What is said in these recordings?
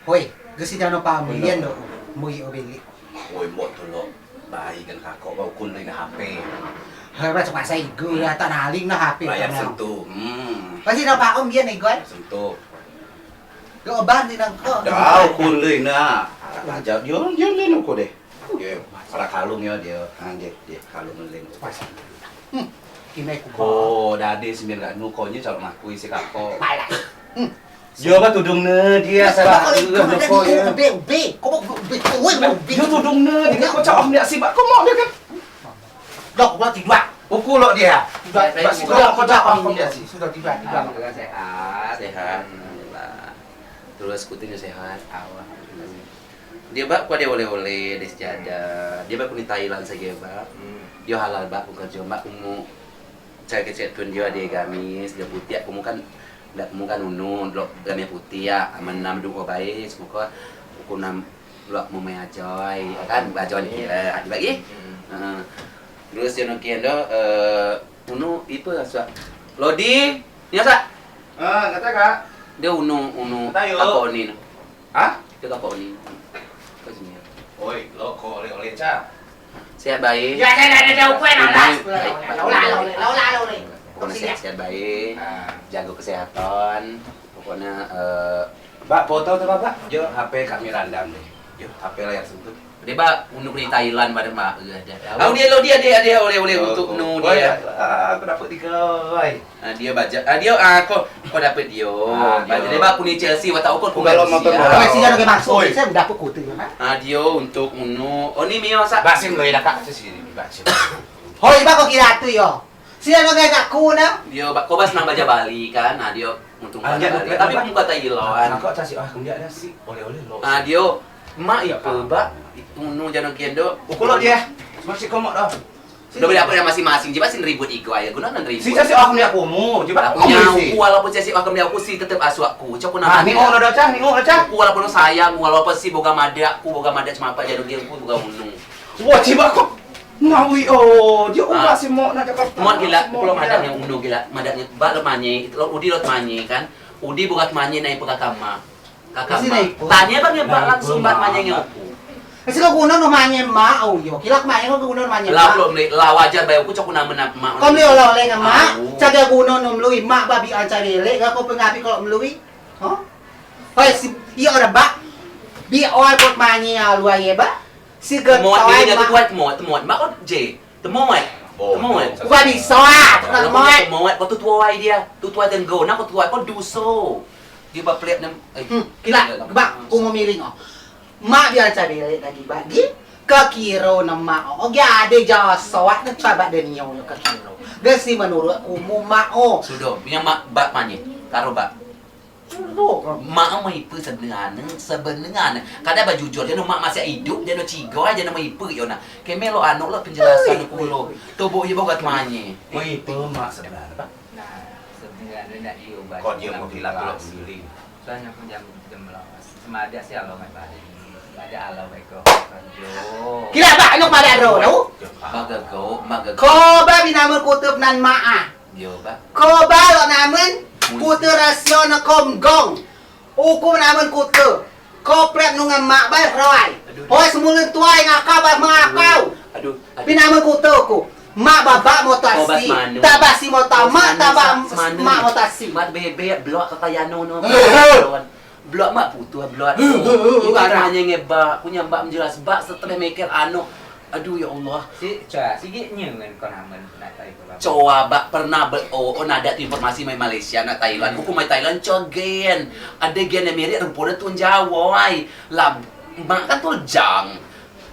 Hoi, kasi na pamilyan do. Muy obili. Ôi một thôi lộ bài kan kakak bau kun ring HP. Hara sa pasay gula tanaling na happy. Layar sentuh. Kasi na pa om yan gon. Sentuh. Go ban din ang ko. Đau kun ring na. Ajak dia lên aku deh. Dia para kalung ya dia. Dia kalung lên. Kinay ko. Oh, dade sembiar gak nu konya calon aku isi kakak. Pala. Dia ba tudung ne dia salah nu ko ya. Be, ko mo be. Dia tudung ne dia ko cakap dia sibak ko mau dia kan. Dok lo tidak. Pukul lo dia. Sudah ko cakap dia sih. Sudah tidak. Alhamdulillah sehat. Sehat. Alhamdulillah. Terus kutingnya sehat. Alhamdulillah. Dia bak dia oleh-oleh des jada. Dia bak di Thailand saja bak. Dia halal bak bukan cuma kamu cai kecet tun dia gamis, dia putih kamu kan ndak kamu kan unu lo gamis putih ya aman nam du baik semoga aku nam lo mau main ajoy kan ajoy kira ada lagi. Terus yang kian do unu itu asa Lodi ya sa Kata Kak. dia unu Tayo. apa ini Hah? dia apa ini ke sini Oi, lo kok oleh-oleh Ca? sehat baik Ya ada upaya Laula. pokoknya sehat baik jaga kesehatan pokoknya Mbak, foto tuh Mbak? Jo, HP Kak Miranda deh. Jo, HP layar sentuh. dia bak unu di Thailand pada mak ada lo dia oleh untuk nu dia Aku dapat 3, oi. dia baca dia kok dapet dia baca dia bak kuni Chelsea wa tahu kok Kalau nonton bola. Kalau sih jangan masuk. Saya udah aku kutu kan. dia untuk unu oh ni mio sa Basim lo ya Kak, sini basim. Hoi ba ko kira tu yo. Sila no gaya ku na. dia bak kau bas nang baca Bali kan dia untung baca Bali tapi muka Thailand Kok kasih kemudian ada sih oleh-oleh lo. dia mak itu bak unu jangan kiendo Pukul lo dia. Masih komok dah. udah beli apa yang masing-masing jiba sin ribut iko aja guna nan ribut Si kasih aku punya kumu, coba aku nyaku walaupun saya aku aku sih tetep asu aku cok Nah, ni ono dah Cah, ni ono Cah. aku walaupun sayang walaupun sih boga mada cuma apa jadi dia aku boga unu Wah, ciba kok. Ngawi oh, dia ulah si mo na Jakarta. mau gila kalau madaknya unu gila madaknya bak lemanye lo udi lot manye kan udi boga manye naik kakama tanya bang ya bak langsung bak manye aku Kasi ko kuno no manye mau yo. Kilak manye ko kuno manye lah ma. belum lah wajar bayo aku cok kuna menap mak Kom liyo lo le nga ma. Caga kuno no mlui ma babi an carele ga ko pengapi ko mlui. Ho? Hoy si iyo ora ba. Bi oy ko manye alwa ye ba. Si ga mau dia tu buat temuat mak kok je temuat Uga bi soa. temuat kok tu tuai dia tu tuai dan go nak kok tuai kok do so dia ba plate nam Kila ba ko mo miling oh. Ma bi an carele lagi bagi kakiro na ma o gyade ja soa na coba den yo no kakiro. Gasi menurut aku mo ma o. sudah yang mak bak manye karo bak mak mau ipu sebenarnya kadang baju jujur dia mak masih hidup dia no cigo aja nama ipu yo na kemelo anu lo penjelasan aku lo tubuh ibu kat manye Woi, pemak sebenarnya, Pak. Nah, sebenarnya tidak diubah. Kok dia mau bilang kalau sendiri? Soalnya aku jam melawas. Cuma ada sih Allah mai balik. Ada Allah mai ko. Yo. Kila ba ano pa ro no? magago Ko ba binamun kutub nan maa. yo ba Ko ba lo namun kutu rasyon na komgong. Uko namun kutu. Ko prep nung nga mak ba roy. Hoy sumulun tuay nga ka ba mangakaw. aduh Binamun kutu ko. Ma baba mo tasi. Taba si mo tama taba ma mo tasi. mat bebe blok katayano no blok mak putu blok ibarat hanya ngeba punya mbak menjelas bak setelah mikir anu aduh ya Allah Si sige nyeungeun kon aman na tayo ko. coba pernah ada informasi main Malaysia na Thailand hukum main Thailand cogen ada gen yang mirip rumputnya tuh jawai lah mak kan tuh jang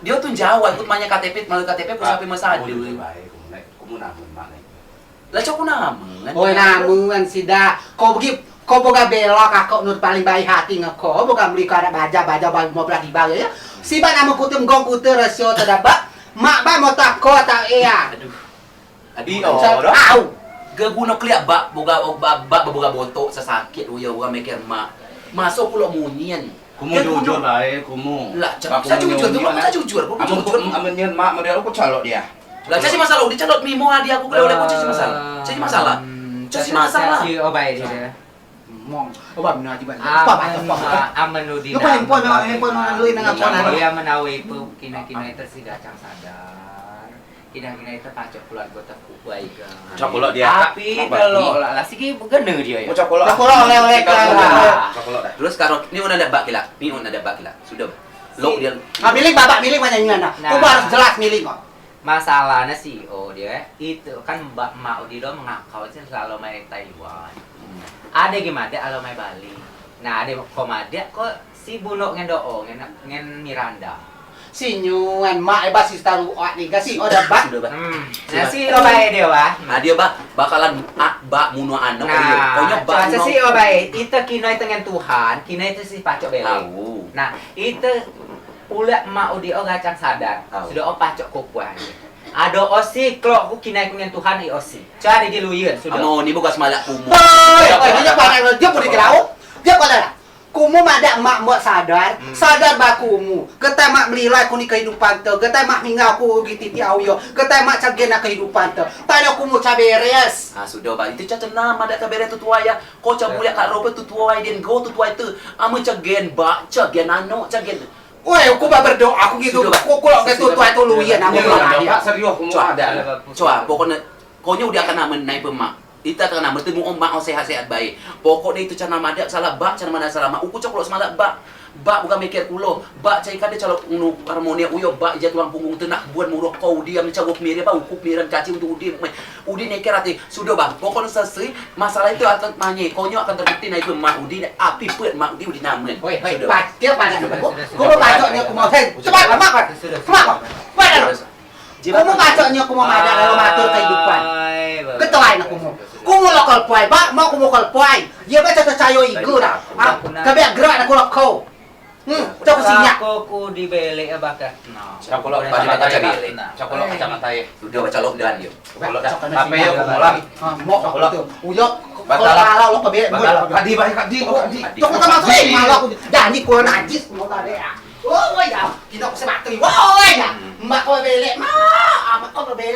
dia tuh jawai ikut banyak KTP malah KTP aku sampai masa Aku aduh lebih baik, kamu namun mana? lah cok namun Hoy namun sida. Ko boga belok ako nur paling baik hati ngako boga beli ka baja mau belah di bawah ya. Si ba namun kutum gong kutu rasyo tadaba. Mak ba mo ta ko ta iya. aduh Au. gaguna keliat bak boga boto sesakit uya boga mikir mak masuk pulau munyin Kamu jujur lah, kamu. lah saya jujur tuh saya jujur Amin mak model aku calok dia. lah saya masalah udah calot mimo hadiah aku kalau oleh aku masalah Casi masalah. Si obai dia. mong. Apa benar tiba. Apa Amenudi. Lu paling poin lu nang apa Dia menawi pu kina-kina itu si gacang sadar. Kina-kina itu pacok keluar gota kubai ke. Cokolot dia. Tapi kalau lah siki bener dia ya. Cokolot. Cokolot oleh-oleh kan. Cokolot dah. Terus karo ni una ada bak kila. Ni una ada bak kila. Sudah. Lo dia Milik babak milik banyak nah. Kau harus jelas milik kok. Masalahnya CEO dia itu kan Mbak Maudi do mengakau sih selalu main Taiwan. Ada gimana kalau main Bali. Nah ada komada kok si Buno ngendo ngen Miranda. Sinyuan mak basis taruh ni kasih oda bak. sudah bak. Nah si obai dia wah. Nah dia bakalan bak muno anak dia. Pokoknya bak Nah, si obai itu kino itu dengan Tuhan, kino itu si pacok beli. tahu. Nah, itu pula Maudi gacang sadar. Tahu. Sudah pacok kopuan. Ada osi klok ku kina dengan Tuhan i osi. Cari di luyeun sudah. Amo ni bukan semalak kumu. Dia pandang dia boleh dilau. Dia pada kumu ada mak buat sadar, sadar bakumu. Ketai mak melilai ku ni kehidupan tu, ketai mak hingga aku giti auyo, ketai mak cagena kehidupan tu. Tanya kumu caberes. Ah sudah bak itu caca nama ada kabere tu tua ya. Kau cabulia kat robe tu tua den go tu tua itu. Amo cagen bak, cagen ano, cagen. Woi, aku berdoa aku gitu. Aku kalau ke tu tua tu luian aku Pak ya. serius kamu ada. Coba pokoknya konya akan nama naik pemak. Ita akan nama temu ombak sehat-sehat baik. Pokoknya itu cara madak salah bak, cara mana salah mak. Uku coklo semalak bak. Bak bukan mikir kulo. Bak cai kade calo unu harmonia uyo bak jatuang punggung tenak buat murok kau dia mencagok miri ba ukuk miran caci untuk udi neker ati. Sudah bang. Pokoknya selesai masalah itu akan manye. Konyo akan terbukti naik pemak udi api pet mak udi namen. Woi, dia pada. Aku mau bacoknya aku mau cepat mak kan. Mak. Pada. Kamu bacoknya aku mau ada lalu matur kehidupan. Ketuain aku mau. Kumu lokal puai, bak mau kumu lokal puai. Dia baca percaya igu dah. Tapi gerak aku lokal. Cok sinyak. Aku dibeli bakat. Cokolot baju mata cari. Cokolot kacamata ya. Sudah baca lockdown yo. Cokolot dah. Tapi yo kumulan. Mau itu. Uyok kalau lo kebeli. Kadi baik kadi. Cok kita masuk malah aku. Janji ku najis mau tadi ya. Woi ya, kita aku sebatri. Woi ya. Mbak kau beli. Mak, kau beli.